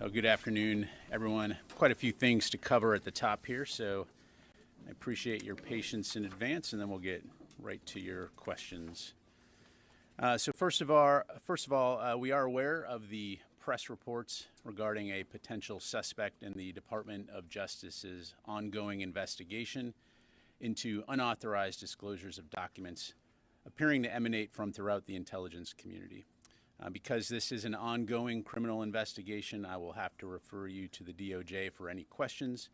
Good afternoon, everyone. Quite a few things to cover at the top here, so I appreciate your patience in advance, and then we'll get right to your questions. So first of all, we are aware of the press reports regarding a potential suspect in the Department of Justice's ongoing investigation into unauthorized disclosures of documents appearing to emanate from throughout the intelligence community. Because this is an ongoing criminal investigation, I will have to refer you to the DOJ for any questions.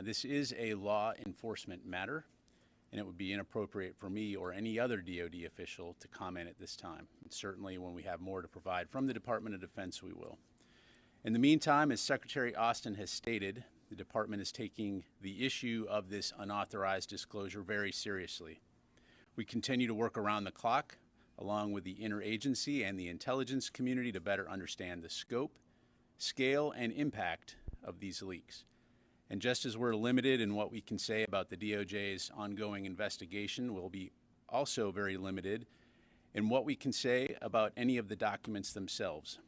This is a law enforcement matter, and it would be inappropriate for me or any other DoD official to comment at this time. And certainly when we have more to provide from the Department of Defense, we will. In the meantime, as Secretary Austin has stated, the Department is taking the issue of this unauthorized disclosure very seriously. We continue to work around the clock along with the interagency and the intelligence community to better understand the scope, scale, and impact of these leaks. And just as we're limited in what we can say about the DOJ's ongoing investigation, we'll be also very limited in what we can say about any of the documents themselves.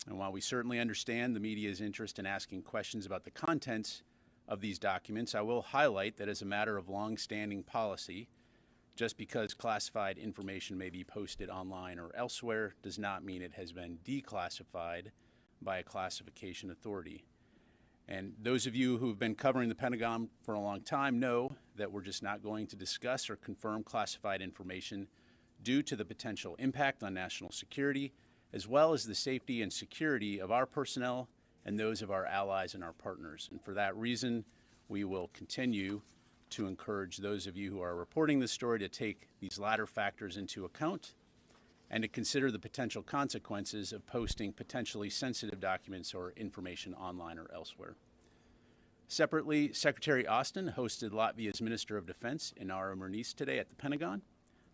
And while we certainly understand the media's interest in asking questions about the contents of these documents, I will highlight that as a matter of long-standing policy, just because classified information may be posted online or elsewhere does not mean it has been declassified by a classification authority. And those of you who have been covering the Pentagon for a long time know that we're just not going to discuss or confirm classified information due to the potential impact on national security, as well as the safety and security of our personnel and those of our allies and our partners. And for that reason, we will continue to encourage those of you who are reporting this story to take these latter factors into account and to consider the potential consequences of posting potentially sensitive documents or information online or elsewhere. Separately, Secretary Austin hosted Latvia's Minister of Defense, Inara Murniece, today at the Pentagon.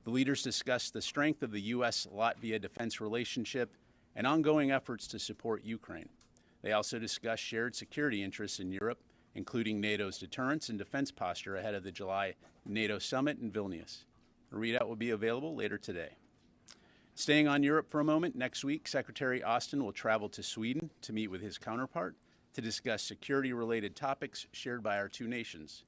The leaders discussed the strength of the U.S.-Latvia defense relationship and ongoing efforts to support Ukraine. They also discussed shared security interests in Europe, including NATO's deterrence and defense posture ahead of the July NATO summit in Vilnius. A readout will be available later today. Staying on Europe for a moment, next week, Secretary Austin will travel to Sweden to meet with his counterpart to discuss security-related topics shared by our two nations.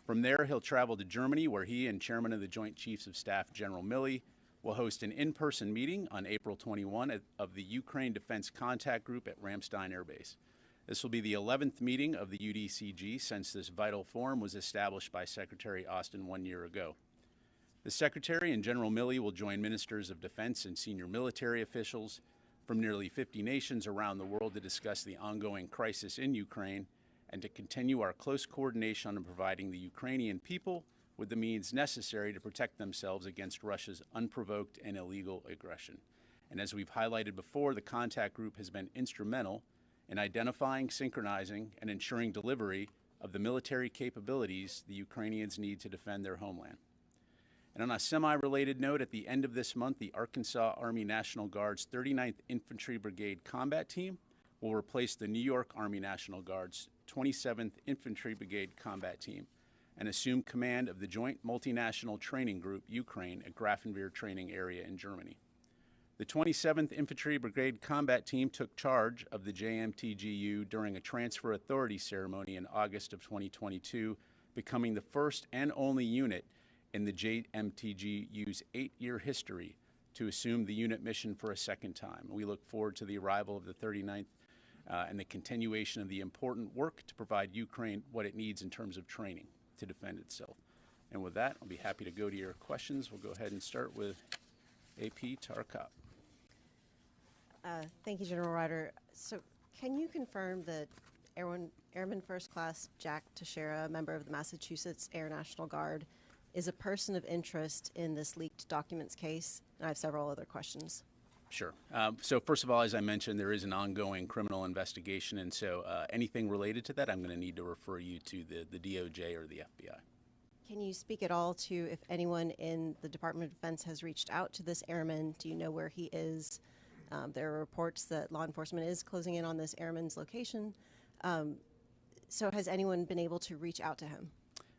From there, he'll travel to Germany, where he and Chairman of the Joint Chiefs of Staff, General Milley, will host an in-person meeting on April 21 of the Ukraine Defense Contact Group at Ramstein Air Base. This will be the 11th meeting of the UDCG since this vital forum was established by Secretary Austin 1 year ago. The Secretary and General Milley will join ministers of defense and senior military officials from nearly 50 nations around the world to discuss the ongoing crisis in Ukraine and to continue our close coordination on providing the Ukrainian people with the means necessary to protect themselves against Russia's unprovoked and illegal aggression. And as we've highlighted before, the contact group has been instrumental in identifying, synchronizing, and ensuring delivery of the military capabilities the Ukrainians need to defend their homeland. And on a semi-related note, at the end of this month, the Arkansas Army National Guard's 39th Infantry Brigade Combat Team will replace the New York Army National Guard's 27th Infantry Brigade Combat Team and assume command of the Joint Multinational Training Group Ukraine at Grafenwehr Training Area in Germany. The 27th Infantry Brigade Combat Team took charge of the JMTGU during a transfer authority ceremony in August of 2022, becoming the first and only unit in the JMTGU's 8-year history to assume the unit mission for a second time. We look forward to the arrival of the 39th and the continuation of the important work to provide Ukraine what it needs in terms of training to defend itself. And with that, I'll be happy to go to your questions. We'll go ahead and start with AP Tarakap. Thank you, General Ryder. So can you confirm that Airman First Class Jack Teixeira, a member of the Massachusetts Air National Guard, is a person of interest in this leaked documents case? And I have several other questions. Sure. So first of all, as I mentioned, there is an ongoing criminal investigation, and so anything related to that, I'm going to need to refer you to the DOJ or the FBI. Can you speak at all to if anyone in the Department of Defense has reached out to this airman? Do you know where he is? There are reports that law enforcement is closing in on this airman's location. So has anyone been able to reach out to him?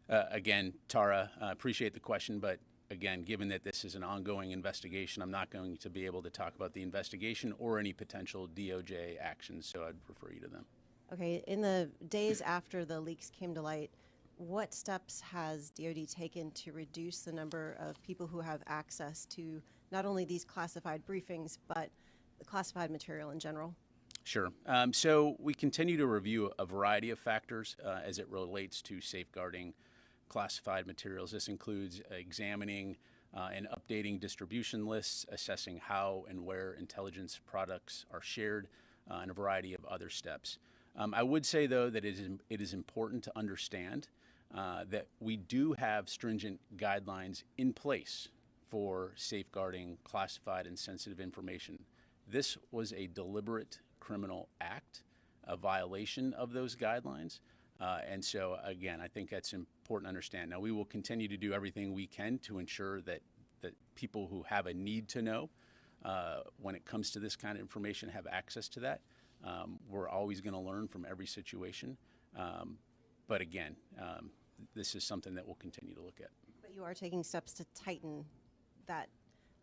Again, Tara, appreciate the question, but again, given that this is an ongoing investigation, I'm not going to be able to talk about the investigation or any potential DOJ actions, so I'd refer you to them. Okay, in the days after the leaks came to light, what steps has DoD taken to reduce the number of people who have access to not only these classified briefings, but the classified material in general? Sure. So we continue to review a variety of factors as it relates to safeguarding classified materials. This includes examining and updating distribution lists, assessing how and where intelligence products are shared, and a variety of other steps. I would say, though, that it is important to understand that we do have stringent guidelines in place for safeguarding classified and sensitive information. This was a deliberate criminal act, a violation of those guidelines. And so, again, I think that's important to understand. Now, we will continue to do everything we can to ensure that people who have a need to know when it comes to this kind of information have access to that. We're always going to learn from every situation. But again, this is something that we'll continue to look at. But you are taking steps to tighten that,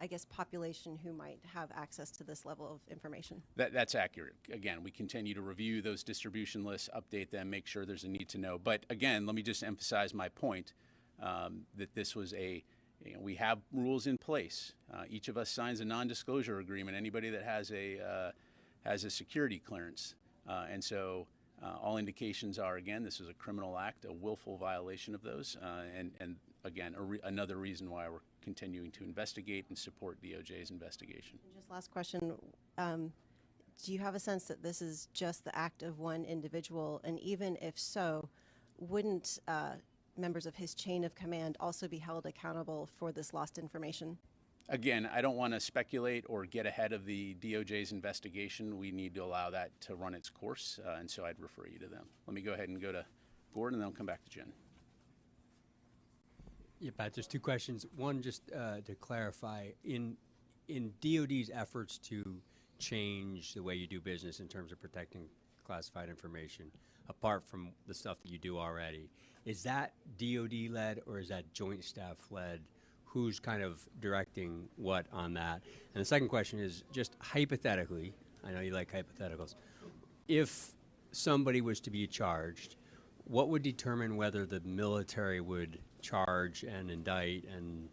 I guess, population who might have access to this level of information. That's accurate. Again, we continue to review those distribution lists, update them, make sure there's a need to know. But again, let me just emphasize my point that this was we have rules in place. Each of us signs a non-disclosure agreement. Anybody that has a security clearance. And so all indications are, again, this is a criminal act, a willful violation of those. And again, another reason why we're continuing to investigate and support DOJ's investigation. And just last question, do you have a sense that this is just the act of one individual? And even if so, wouldn't members of his chain of command also be held accountable for this lost information? Again, I don't want to speculate or get ahead of the DOJ's investigation. We need to allow that to run its course, and so I'd refer you to them. Let me go ahead and go to Gordon, and then I'll come back to Jen. Yeah, Pat, there's two questions. One, just to clarify, in DOD's efforts to change the way you do business in terms of protecting classified information, apart from the stuff that you do already, is that DOD-led or is that joint staff-led? Who's kind of directing what on that? And the second question is just hypothetically, I know you like hypotheticals, if somebody was to be charged, what would determine whether the military would charge and indict and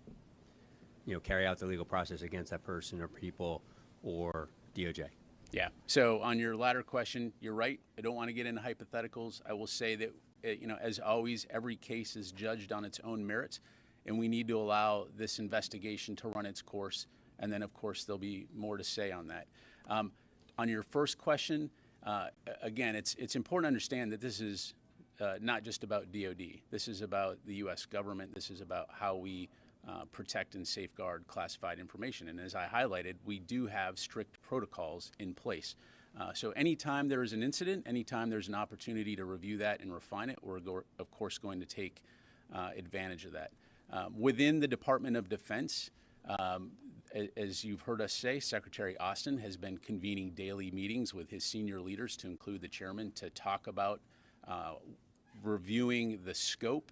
carry out the legal process against that person or people or DOJ? Yeah. So on your latter question, you're right. I don't want to get into hypotheticals. I will say that, as always, every case is judged on its own merits, and we need to allow this investigation to run its course. And then, of course, there'll be more to say on that. On your first question, again, it's important to understand that this is not just about DOD. This is about the U.S. government. This is about how we protect and safeguard classified information. And as I highlighted, we do have strict protocols in place. So anytime there is an incident, anytime there's an opportunity to review that and refine it, we're, of course, going to take advantage of that. Within the Department of Defense, as you've heard us say, Secretary Austin has been convening daily meetings with his senior leaders, to include the chairman, to talk about reviewing the scope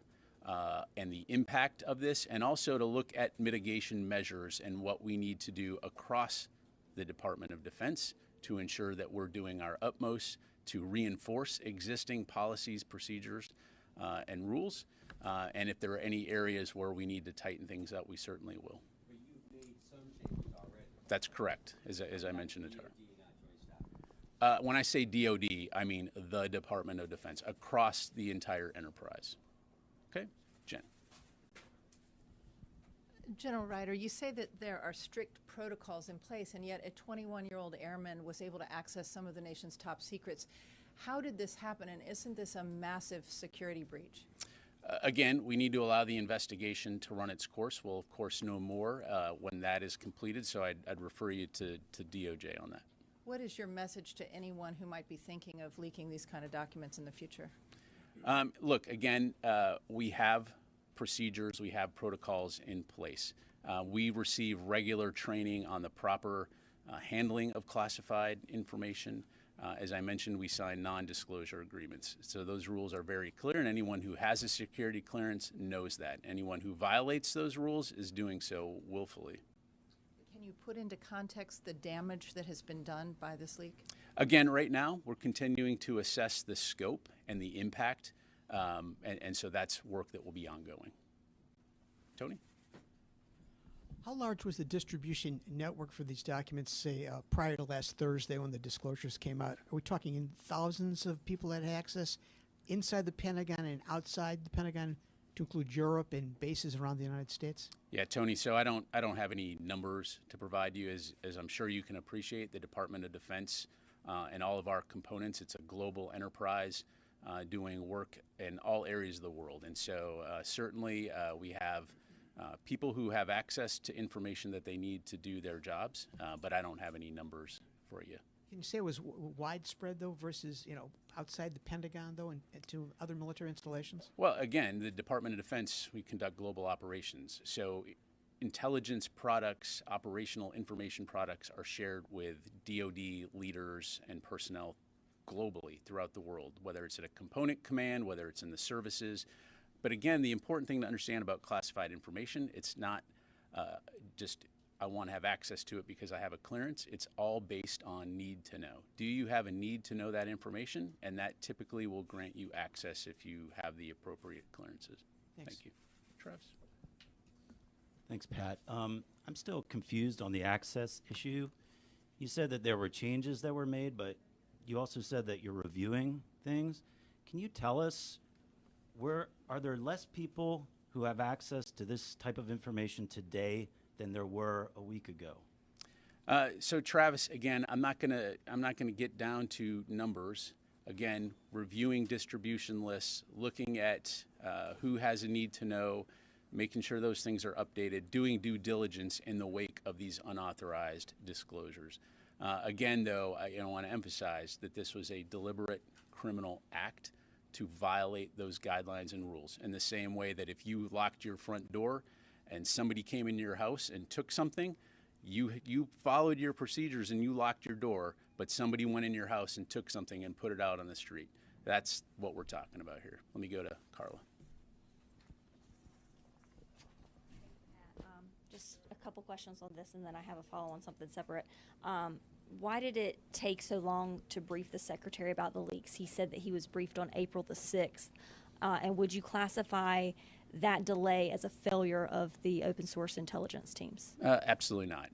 and the impact of this, and also to look at mitigation measures and what we need to do across the Department of Defense to ensure that we're doing our utmost to reinforce existing policies, procedures, and rules. And if there are any areas where we need to tighten things up, we certainly will. But you've made some changes already. That's correct, as I mentioned in when I say DOD, I mean the Department of Defense, across the entire enterprise. Okay, Jen. General Ryder, you say that there are strict protocols in place, and yet a 21-year-old airman was able to access some of the nation's top secrets. How did this happen, and isn't this a massive security breach? Again, we need to allow the investigation to run its course. We'll, of course, know more when that is completed, so I'd refer you to DOJ on that. What is your message to anyone who might be thinking of leaking these kind of documents in the future? Look, again, we have procedures, we have protocols in place. We receive regular training on the proper handling of classified information. As I mentioned, we sign non-disclosure agreements. So those rules are very clear, and anyone who has a security clearance knows that. Anyone who violates those rules is doing so willfully. Can you put into context the damage that has been done by this leak? Again, right now, we're continuing to assess the scope and the impact, and so that's work that will be ongoing. Tony? How large was the distribution network for these documents, say, prior to last Thursday when the disclosures came out? Are we talking in thousands of people that had access inside the Pentagon and outside the Pentagon, to include Europe and bases around the United States? Yeah, Tony, so I don't have any numbers to provide you. As I'm sure you can appreciate, the Department of Defense and all of our components, it's a global enterprise doing work in all areas of the world. And so certainly we have people who have access to information that they need to do their jobs, but I don't have any numbers for you. Can you say it was widespread, though, versus, outside the Pentagon, though, and to other military installations? Well, again, the Department of Defense, we conduct global operations. So intelligence products, operational information products are shared with DoD leaders and personnel globally throughout the world, whether it's at a component command, whether it's in the services. But again, the important thing to understand about classified information, it's not just I want to have access to it because I have a clearance. It's all based on need to know. Do you have a need to know that information? And that typically will grant you access if you have the appropriate clearances. Thanks. Thank you. Travis? Thanks, Pat. I'm still confused on the access issue. You said that there were changes that were made, but you also said that you're reviewing things. Can you tell us, are there less people who have access to this type of information today than there were a week ago? So Travis, again, I'm not gonna get down to numbers. Again, reviewing distribution lists, looking at who has a need to know, making sure those things are updated, doing due diligence in the wake of these unauthorized disclosures. Again, though, I want to emphasize that this was a deliberate criminal act to violate those guidelines and rules, in the same way that if you locked your front door and somebody came into your house and took something, you followed your procedures and you locked your door, but somebody went in your house and took something and put it out on the street. That's what we're talking about here. Let me go to Carla. Just a couple questions on this, and then I have a follow on something separate. Why did it take so long to brief the Secretary about the leaks? He said that he was briefed on April the 6th. And would you classify that delay as a failure of the open source intelligence teams? Absolutely not.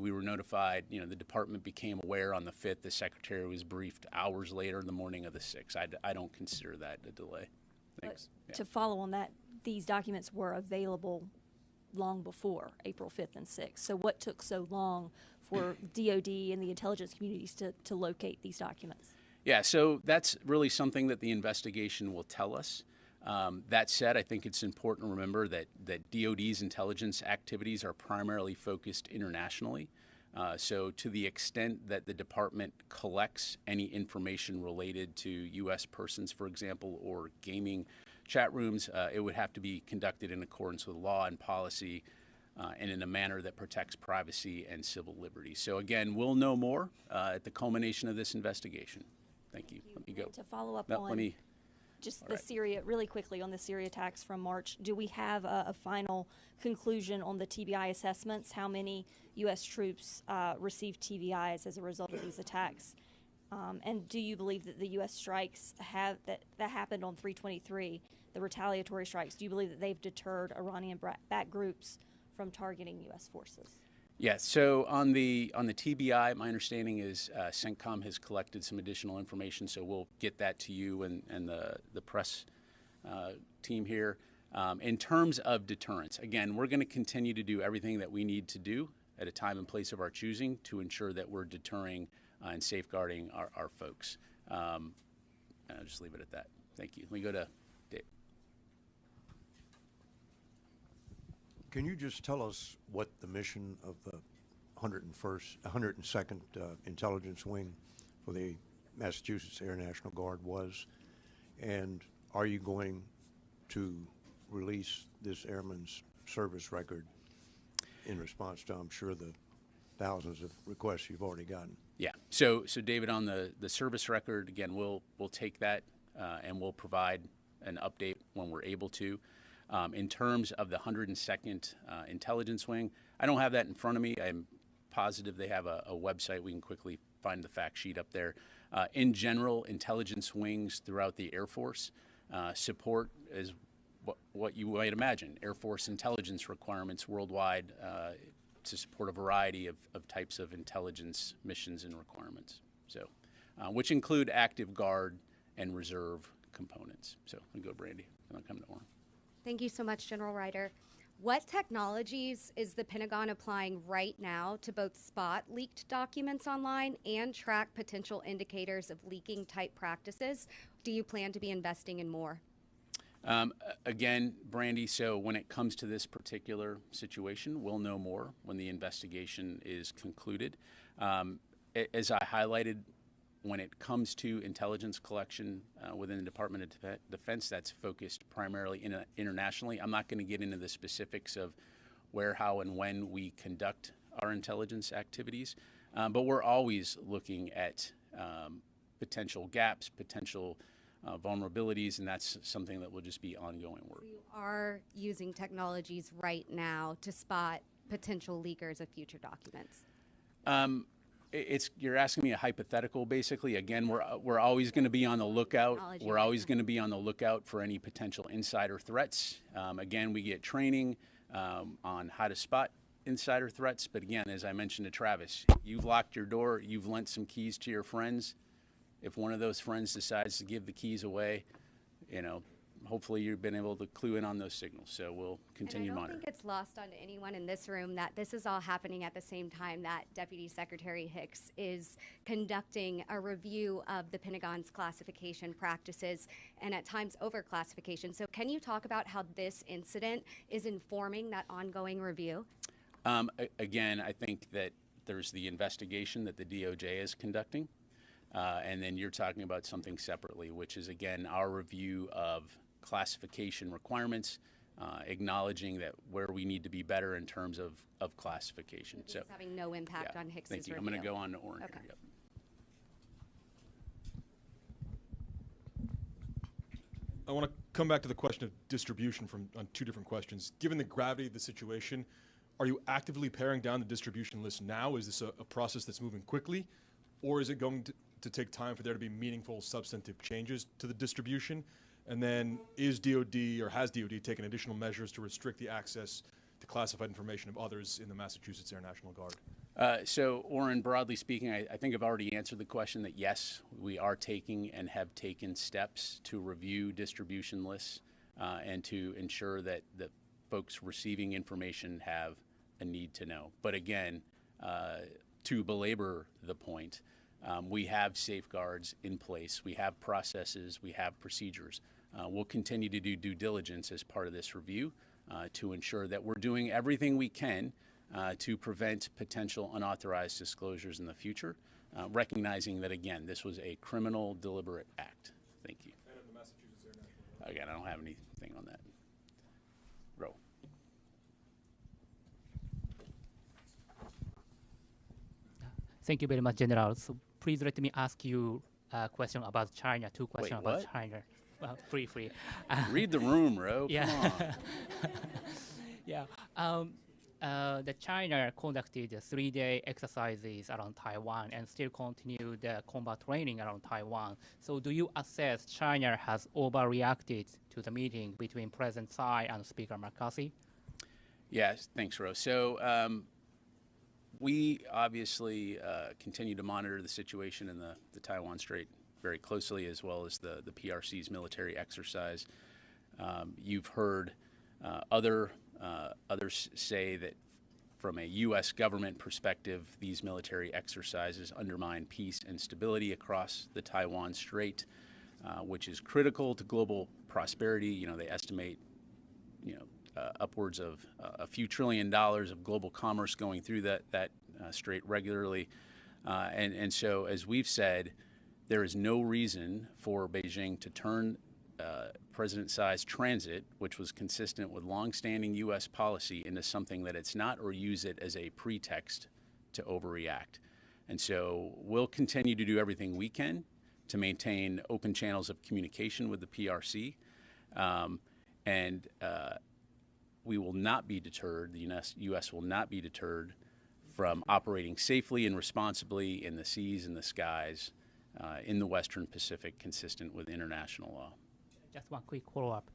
We were notified, the department became aware on the 5th. The Secretary was briefed hours later in the morning of the 6th. I don't consider that a delay. Thanks. Yeah. To follow on that, these documents were available long before April 5th and 6th. So what took so long for DOD and the intelligence communities to locate these documents? Yeah, so that's really something that the investigation will tell us. That said, I think it's important to remember that DOD's intelligence activities are primarily focused internationally. So to the extent that the department collects any information related to U.S. persons, for example, or gaming chat rooms, it would have to be conducted in accordance with law and policy and in a manner that protects privacy and civil liberties. So again, we'll know more at the culmination of this investigation. Thank you. Let me go. To follow up No, on let me, just all the right. Syria, really quickly on the Syria attacks from March, do we have a final conclusion on the TBI assessments? How many U.S. troops received TBIs as a result of these attacks? And do you believe that the U.S. strikes that happened on 3/23, the retaliatory strikes, do you believe that they've deterred Iranian-backed groups from targeting U.S. forces? Yeah, so on the TBI, my understanding is CENTCOM has collected some additional information, so we'll get that to you and the press team here. In terms of deterrence, again, we're going to continue to do everything that we need to do at a time and place of our choosing to ensure that we're deterring and safeguarding our folks. I'll just leave it at that. Thank you. Let me go to Dave. Can you just tell us what the mission of the 102nd Intelligence Wing for the Massachusetts Air National Guard was? And are you going to release this airman's service record in response to, I'm sure, the thousands of requests you've already gotten? Yeah. So David, on the service record, again, we'll take that and we'll provide an update when we're able to. In terms of the 102nd Intelligence Wing, I don't have that in front of me. I'm positive they have a website. We can quickly find the fact sheet up there. In general, intelligence wings throughout the Air Force support is what you might imagine, Air Force intelligence requirements worldwide to support a variety of types of intelligence missions and requirements. So, which include active guard and reserve components. So, we go, Brandy, and I'll come to Orrin. Thank you so much, General Ryder. What technologies is the Pentagon applying right now to both spot leaked documents online and track potential indicators of leaking type practices? Do you plan to be investing in more? Again, Brandy, so when it comes to this particular situation, we'll know more when the investigation is concluded. As I highlighted, when it comes to intelligence collection within the Department of Defense, that's focused primarily internationally. I'm not going to get into the specifics of where, how, and when we conduct our intelligence activities, but we're always looking at potential gaps, potential vulnerabilities, and that's something that will just be ongoing work. You are using technologies right now to spot potential leakers of future documents. You're asking me a hypothetical, basically. Again, we're always going to be on the lookout. We're always going to be on the lookout for any potential insider threats. Again, we get training on how to spot insider threats. But again, as I mentioned to Travis, you've locked your door. You've lent some keys to your friends. If one of those friends decides to give the keys away, hopefully you've been able to clue in on those signals. So we'll continue to monitor. I don't think it's lost on anyone in this room that this is all happening at the same time that Deputy Secretary Hicks is conducting a review of the Pentagon's classification practices and at times overclassification. So can you talk about how this incident is informing that ongoing review? Again, I think that there's the investigation that the DOJ is conducting. And then you're talking about something separately, which is, again, our review of classification requirements, acknowledging that where we need to be better in terms of classification. So having no impact on Hicks's Thank you. review. I'm going to go on to Orrin Okay. here. Yep. I want to come back to the question of distribution on two different questions. Given the gravity of the situation, are you actively paring down the distribution list now? Is this a process that's moving quickly? Or is it going to take time for there to be meaningful substantive changes to the distribution? And then is DOD or has DOD taken additional measures to restrict the access to classified information of others in the Massachusetts Air National Guard? So, Orrin, broadly speaking, I think I've already answered the question that yes, we are taking and have taken steps to review distribution lists and to ensure that the folks receiving information have a need to know. But again, to belabor the point, we have safeguards in place. We have processes. We have procedures. We'll continue to do due diligence as part of this review to ensure that we're doing everything we can to prevent potential unauthorized disclosures in the future, recognizing that, again, this was a criminal deliberate act. Thank you. And of the Massachusetts Air National Guard. Again, I don't have anything on that. Row. Thank you very much, General. So please let me ask you a question about China, two questions Wait, about what? China. Well, free. Read the room, Ro. Yeah. Come on. Yeah. The China conducted 3-day exercises around Taiwan and still continue the combat training around Taiwan. So do you assess China has overreacted to the meeting between President Tsai and Speaker McCarthy? Yes, thanks, Ro. So we obviously continue to monitor the situation in the Taiwan Strait very closely, as well as the PRC's military exercise. You've heard others say that from a U.S. government perspective, these military exercises undermine peace and stability across the Taiwan Strait, which is critical to global prosperity. They estimate, upwards of a few $1 trillion of global commerce going through that strait regularly. And so, as we've said, there is no reason for Beijing to turn President Tsai's transit, which was consistent with longstanding U.S. policy, into something that it's not, or use it as a pretext to overreact. And so we'll continue to do everything we can to maintain open channels of communication with the PRC. And we will not be deterred, the U.S. will not be deterred from operating safely and responsibly in the seas and the skies in the Western Pacific, consistent with international law. Just one quick follow-up.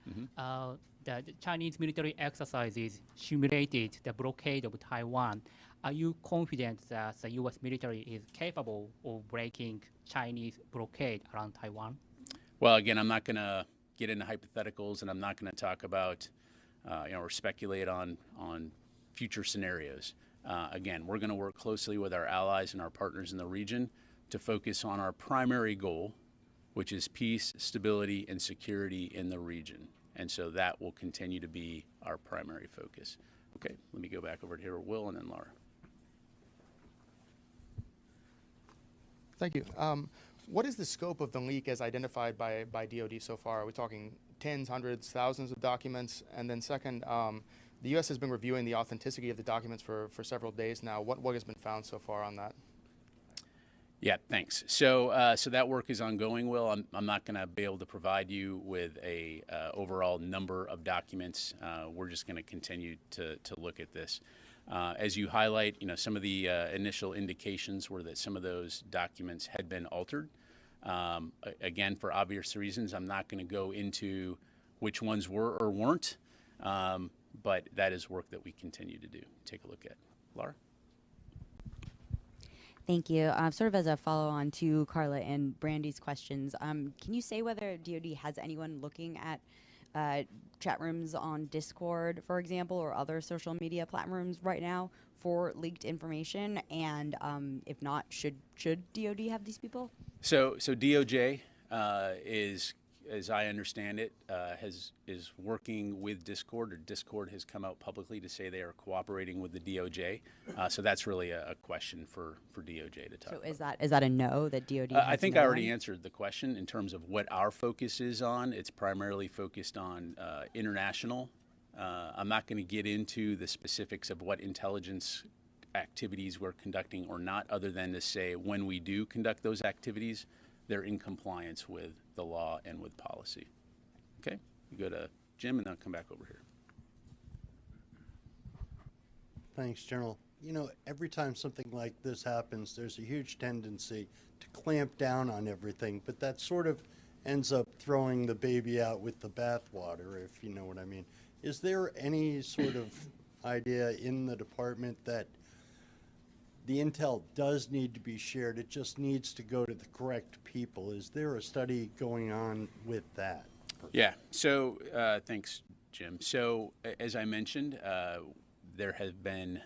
The Chinese military exercises simulated the blockade of Taiwan. Are you confident that the U.S. military is capable of breaking Chinese blockade around Taiwan? Well, again, I'm not going to get into hypotheticals, and I'm not going to talk about, or speculate on future scenarios. Again, we're going to work closely with our allies and our partners in the region to focus on our primary goal, which is peace, stability, and security in the region. And so that will continue to be our primary focus. Okay, let me go back over to here with Will and then Laura. Thank you. What is the scope of the leak as identified by DoD so far? Are we talking tens, hundreds, thousands of documents? And then second, the U.S. has been reviewing the authenticity of the documents for several days now. What has been found so far on that? Yeah, thanks. So that work is ongoing, Will. I'm not going to be able to provide you with a overall number of documents. We're just going to continue to look at this. As you highlight, some of the initial indications were that some of those documents had been altered. Again, for obvious reasons, I'm not going to go into which ones were or weren't, but that is work that we continue to do. Take a look at. Laura? Thank you. Sort of as a follow-on to Carla and Brandy's questions, can you say whether DoD has anyone looking at chat rooms on Discord, for example, or other social media platforms right now for leaked information? And if not, should DoD have these people? So DOJ is, as I understand it, is working with Discord, or Discord has come out publicly to say they are cooperating with the DOJ. So that's really a question for DOJ to talk about. So is that a no, that DoD has I think no I already one? answered the question in terms of what our focus is on. It's primarily focused on international. I'm not going to get into the specifics of what intelligence activities we're conducting or not, other than to say when we do conduct those activities, they're in compliance with the law and with policy. Okay, you go to Jim and then I'll come back over here. Thanks, General. Every time something like this happens, there's a huge tendency to clamp down on everything, but that sort of ends up throwing the baby out with the bathwater, if you know what I mean. Is there any sort of idea in the department that the intel does need to be shared, it just needs to go to the correct people? Is there a study going on with that? Yeah, so thanks, Jim. So as I mentioned, there have been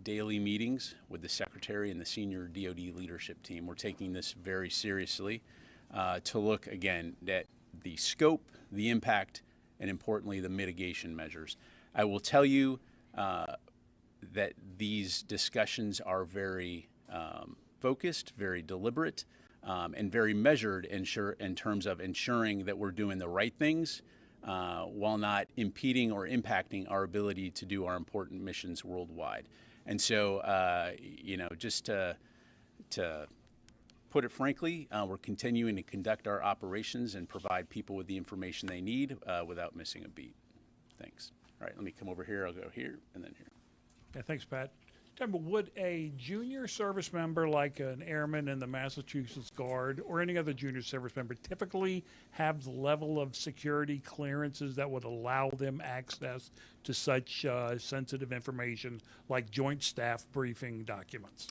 daily meetings with the Secretary and the senior DoD leadership team. We're taking this very seriously to look, again, at the scope, the impact, and importantly, the mitigation measures. I will tell you that these discussions are very focused, very deliberate, and very measured in terms of ensuring that we're doing the right things while not impeding or impacting our ability to do our important missions worldwide. And so, just to put it frankly, we're continuing to conduct our operations and provide people with the information they need without missing a beat. Thanks. All right, let me come over here. I'll go here and then here. Yeah, thanks, Pat. Tell me, would a junior service member like an airman in the Massachusetts Guard or any other junior service member typically have the level of security clearances that would allow them access to such sensitive information like joint staff briefing documents?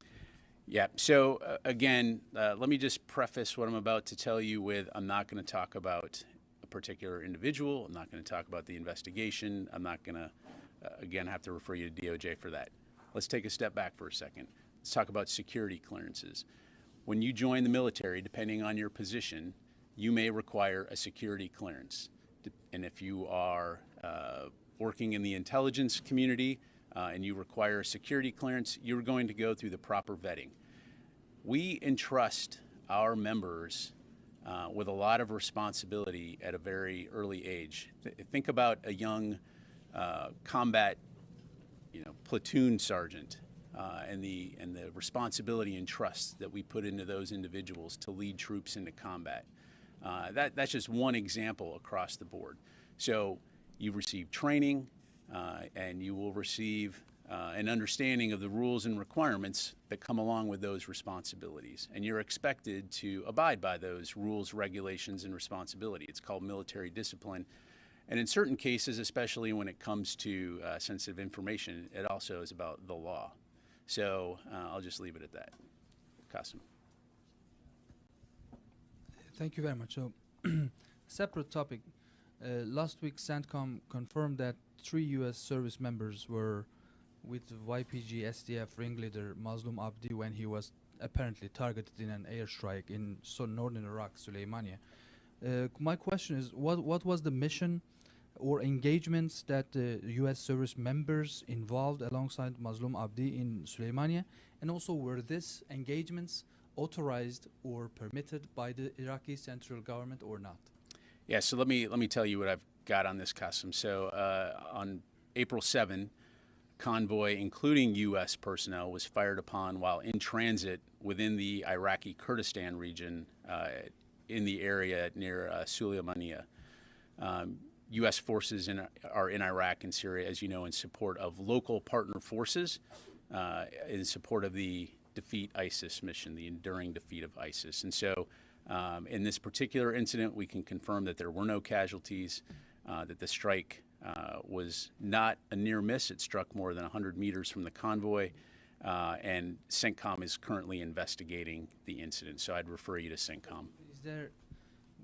Yeah, so again, let me just preface what I'm about to tell you with I'm not going to talk about a particular individual. I'm not going to talk about the investigation. I'm not going to again, have to refer you to DOJ for that. Let's take a step back for a second. Let's talk about security clearances. When you join the military, depending on your position, you may require a security clearance. And if you are working in the intelligence community and you require a security clearance, you're going to go through the proper vetting. We entrust our members with a lot of responsibility at a very early age. Think about a young combat, platoon sergeant, and the responsibility and trust that we put into those individuals to lead troops into combat. That's just one example across the board. So you receive training, and you will receive an understanding of the rules and requirements that come along with those responsibilities. And you're expected to abide by those rules, regulations, and responsibility. It's called military discipline. And in certain cases, especially when it comes to sensitive information, it also is about the law. So I'll just leave it at that. Qasim. Thank you very much. So, separate topic. Last week, CENTCOM confirmed that 3 U.S. service members were with YPG SDF ringleader Mazlum Abdi when he was apparently targeted in an airstrike in northern Iraq, Suleimania. My question is, what was the mission or engagements that the U.S. service members involved alongside Mazlum Abdi in Suleimania? And also, were these engagements authorized or permitted by the Iraqi central government or not? Yeah, so let me tell you what I've got on this, Qasim. So on April 7, convoy, including U.S. personnel, was fired upon while in transit within the Iraqi Kurdistan region in the area near Suleimania. U.S. forces are in Iraq and Syria, as you know, in support of local partner forces, in support of the Defeat ISIS mission, the enduring defeat of ISIS. And so in this particular incident, we can confirm that there were no casualties, that the strike was not a near miss. It struck more than 100 meters from the convoy, and CENTCOM is currently investigating the incident. So I'd refer you to CENTCOM.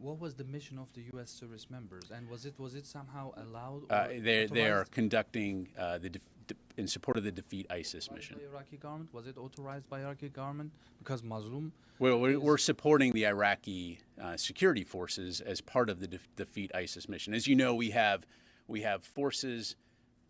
What was the mission of the U.S. service members, and was it somehow allowed? They are conducting in support of the Defeat ISIS mission. By Iraqi government? Was it authorized by Iraqi government? Because Mazlum. Well, we're supporting the Iraqi security forces as part of the Defeat ISIS mission. As you know, we have forces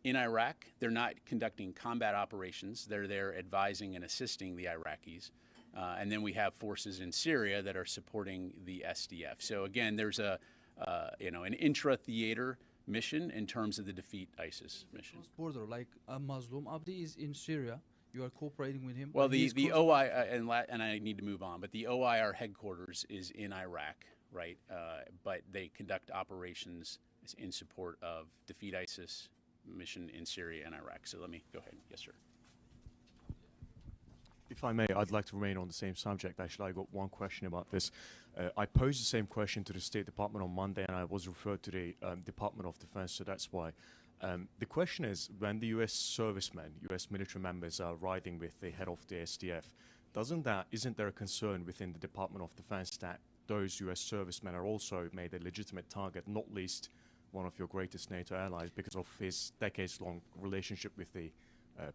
in Iraq. They're not conducting combat operations. They're there advising and assisting the Iraqis. And then we have forces in Syria that are supporting the SDF. So again, there's an intra-theater mission in terms of the Defeat ISIS mission. Border, like Mazlum Abdi is in Syria. You are cooperating with him. Well, the OI and I need to move on, but the OIR headquarters is in Iraq, right? But they conduct operations in support of Defeat ISIS mission in Syria and Iraq. So let me go ahead. Yes, sir. If I may, I'd like to remain on the same subject. Actually, I got one question about this. I posed the same question to the State Department on Monday, and I was referred to the Department of Defense, so that's why. The question is, when the U.S. servicemen, U.S. military members are riding with the head of the SDF, isn't there a concern within the Department of Defense that those U.S. servicemen are also made a legitimate target, not least one of your greatest NATO allies, because of his decades-long relationship with the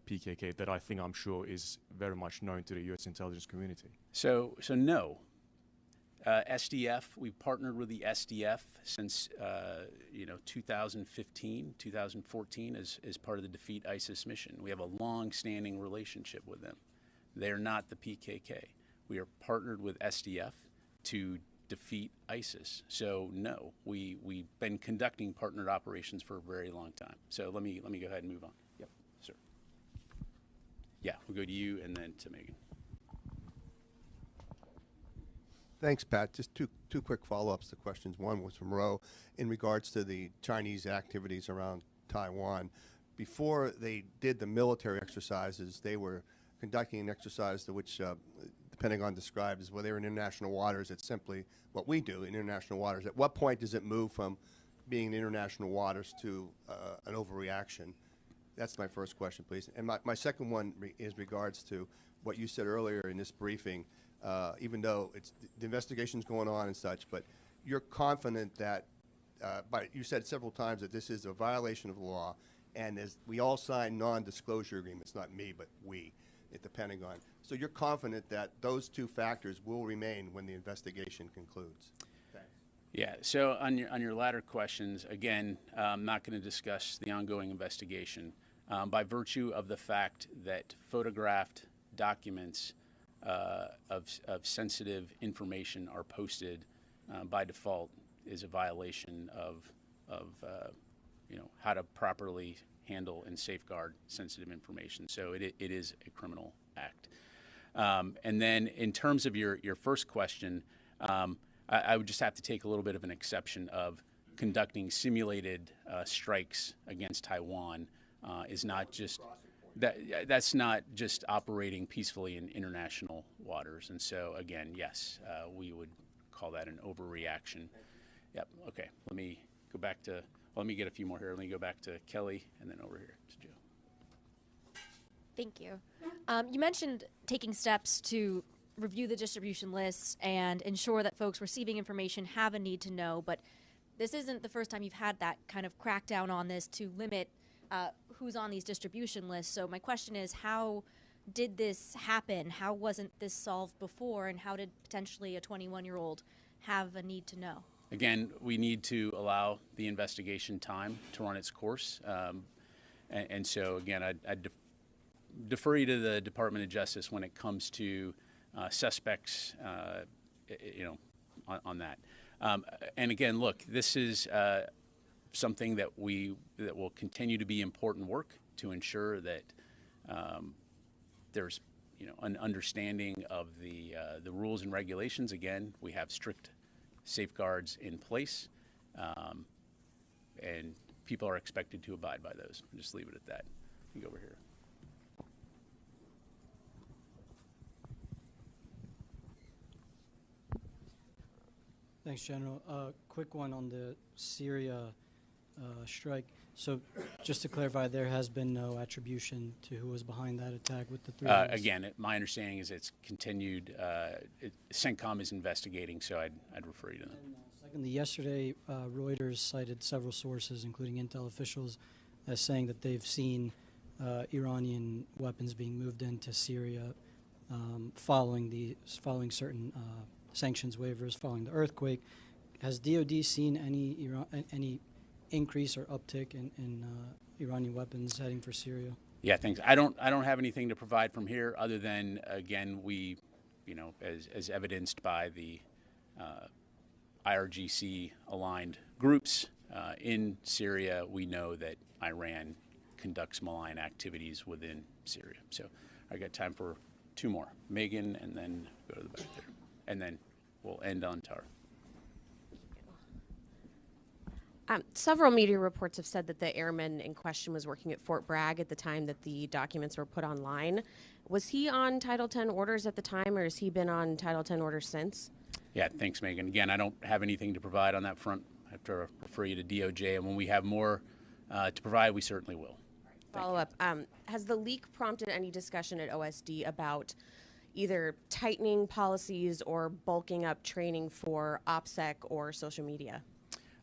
PKK that I'm sure is very much known to the U.S. intelligence community? So no. SDF, we've partnered with the SDF since 2015, 2014 as part of the Defeat ISIS mission. We have a long-standing relationship with them. They're not the PKK. We are partnered with SDF to defeat ISIS. So no, we've been conducting partnered operations for a very long time. So let me go ahead and move on. Yep, sir. Yeah, we'll go to you and then to Megan. Thanks, Pat. Just two quick follow-ups to questions. One was from Ro in regards to the Chinese activities around Taiwan. Before they did the military exercises, they were conducting an exercise to which the Pentagon described as, well, they were in international waters. It's simply what we do in international waters. At what point does it move from being in international waters to an overreaction? That's my first question, please. And my second one is regards to what you said earlier in this briefing. Even though the investigation's going on and such, but you're confident that, you said several times that this is a violation of the law, and as we all sign non-disclosure agreements, not me, but we at the Pentagon. So you're confident that those two factors will remain when the investigation concludes? Thanks. Yeah, so on your latter questions, again, I'm not going to discuss the ongoing investigation. By virtue of the fact that photographed documents of sensitive information are posted by default is a violation of how to properly handle and safeguard sensitive information. So it is a criminal act. And then in terms of your first question, I would just have to take a little bit of an exception of conducting simulated strikes against Taiwan is not just That's not just operating peacefully in international waters. And so, again, yes, we would call that an overreaction. Yep. Okay. Let me go back to, let me get a few more here. Let me go back to Kelly and then over here to Joe. Thank you. You mentioned taking steps to review the distribution lists and ensure that folks receiving information have a need to know, but this isn't the first time you've had that kind of crackdown on this to limit who's on these distribution lists. So my question is, how did this happen? How wasn't this solved before, and how did potentially a 21-year-old have a need to know? Again, we need to allow the investigation time to run its course. And so, again, I'd defer you to the Department of Justice when it comes to suspects, on that. And again, look, this is something that will continue to be important work to ensure that there's an understanding of the rules and regulations. Again, we have strict safeguards in place, and people are expected to abide by those. I'll just leave it at that. You go over here. Thanks, General. Quick one on the Syria strike. So just to clarify, there has been no attribution to who was behind that attack with the 3 days? Again, my understanding is it's continued. CENTCOM is investigating, so I'd refer you to them. And, secondly, yesterday, Reuters cited several sources, including intel officials, as saying that they've seen Iranian weapons being moved into Syria following certain sanctions waivers following the earthquake. Has DoD seen any increase or uptick in Iranian weapons heading for Syria? Yeah, thanks. I don't have anything to provide from here other than, again, we, as evidenced by the IRGC aligned groups in Syria, we know that Iran conducts malign activities within Syria. So I got time for 2 more. Megan, and then go to the back there. And then we'll end on Tar. Several media reports have said that the airman in question was working at Fort Bragg at the time that the documents were put online. Was he on Title X orders at the time, or has he been on Title X orders since? Yeah, thanks, Megan. Again, I don't have anything to provide on that front. I have to refer you to DOJ, and when we have more to provide, we certainly will. Follow up. Has the leak prompted any discussion at OSD about either tightening policies or bulking up training for OPSEC or social media?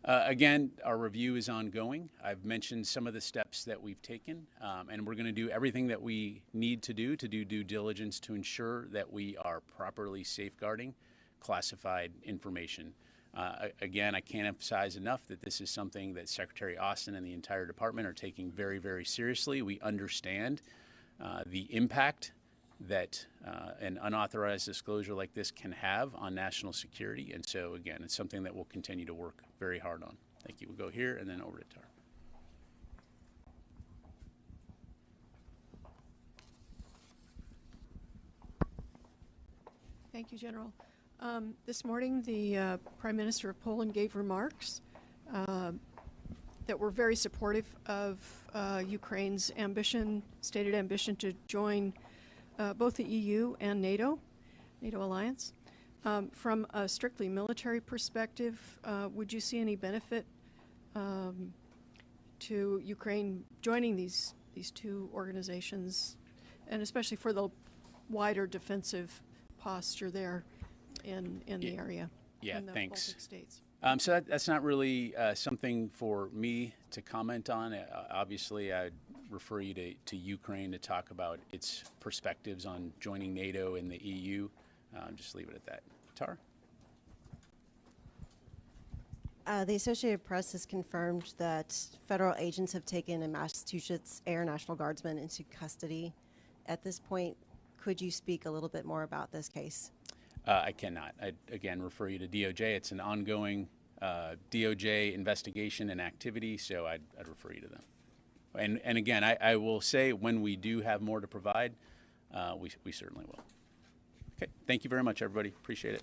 Again, our review is ongoing. I've mentioned some of the steps that we've taken, and we're going to do everything that we need to do due diligence to ensure that we are properly safeguarding classified information. Again, I can't emphasize enough that this is something that Secretary Austin and the entire department are taking very, very seriously. We understand the impact that an unauthorized disclosure like this can have on national security. And so, again, it's something that we'll continue to work very hard on. Thank you. We'll go here and then over to Tar. Thank you, General. This morning, the Prime Minister of Poland gave remarks that were very supportive of Ukraine's stated ambition to join both the EU and NATO alliance. From a strictly military perspective, would you see any benefit to Ukraine joining these 2 organizations, and especially for the wider defensive posture there in the area? Yeah, in the thanks. Baltic states? So that's not really something for me to comment on. Obviously, I'd refer you to Ukraine to talk about its perspectives on joining NATO and the EU. Just leave it at that. Tar? The Associated Press has confirmed that federal agents have taken a Massachusetts Air National Guardsman into custody. At this point, could you speak a little bit more about this case? I cannot. I'd, again, refer you to DOJ. It's an ongoing DOJ investigation and activity, so I'd refer you to them. And again, I will say when we do have more to provide, we certainly will. Okay, thank you very much, everybody. Appreciate it.